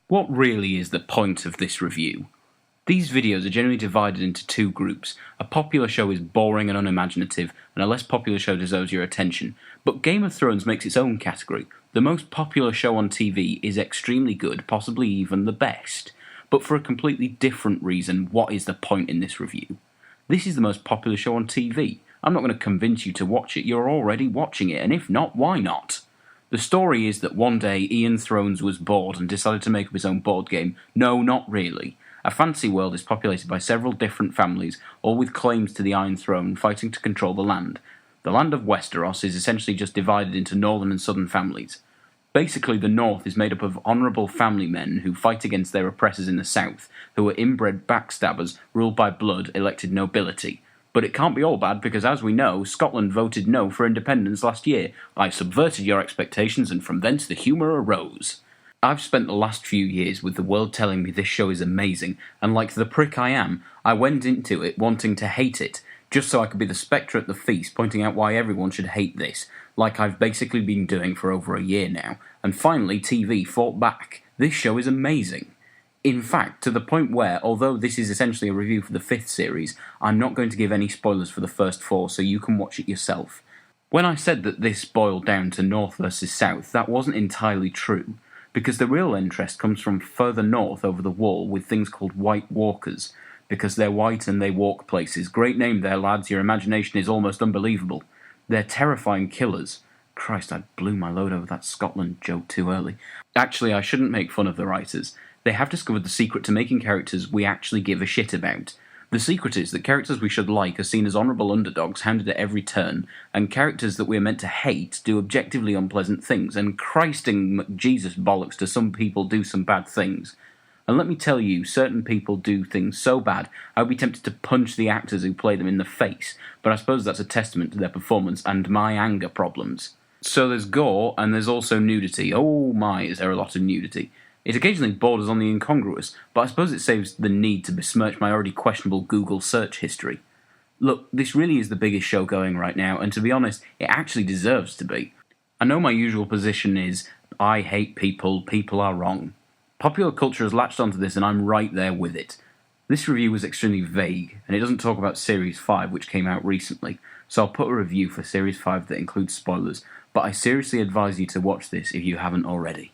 What really is the point of this review? These videos are generally divided into two groups. A popular show is boring and unimaginative, and a less popular show deserves your attention. But Game of Thrones makes its own category. The most popular show on TV is extremely good, possibly even the best. But for a completely different reason, what is the point in this review? This is the most popular show on TV. I'm not going to convince you to watch it, you're already watching it, and if not, why not? The story is that one day Ian Thrones was bored and decided to make up his own board game. No, not really. A fantasy world is populated by several different families, all with claims to the Iron Throne, fighting to control the land. The land of Westeros is essentially just divided into northern and southern families. Basically, the north is made up of honourable family men who fight against their oppressors in the south, who are inbred backstabbers, ruled by blood, elected nobility. But it can't be all bad because, as we know, Scotland voted no for independence last year. I subverted your expectations, and from thence the humour arose. I've spent the last few years with the world telling me this show is amazing, and like the prick I am, I went into it wanting to hate it, just so I could be the spectre at the feast pointing out why everyone should hate this, like I've basically been doing for over a year now, and finally TV fought back. This show is amazing. In fact, to the point where, although this is essentially a review for the 5th series, I'm not going to give any spoilers for the first 4 so you can watch it yourself. When I said that this boiled down to North versus South, that wasn't entirely true, because the real interest comes from further north over the wall with things called White Walkers, because they're white and they walk places. Great name there, lads, your imagination is almost unbelievable. They're terrifying killers. Christ, I blew my load over that Scotland joke too early. Actually, I shouldn't make fun of the writers. They have discovered the secret to making characters we actually give a shit about. The secret is that characters we should like are seen as honourable underdogs hounded at every turn, and characters that we're meant to hate do objectively unpleasant things, and Christing McJesus bollocks to some people do some bad things. And let me tell you, certain people do things so bad, I would be tempted to punch the actors who play them in the face, but I suppose that's a testament to their performance and my anger problems. So there's gore, and there's also nudity. Oh my, is there a lot of nudity. It occasionally borders on the incongruous, but I suppose it saves the need to besmirch my already questionable Google search history. Look, this really is the biggest show going right now, and to be honest, it actually deserves to be. I know my usual position is, I hate people, people are wrong. Popular culture has latched onto this and I'm right there with it. This review was extremely vague, and it doesn't talk about Series 5, which came out recently, so I'll put a review for Series 5 that includes spoilers, but I seriously advise you to watch this if you haven't already.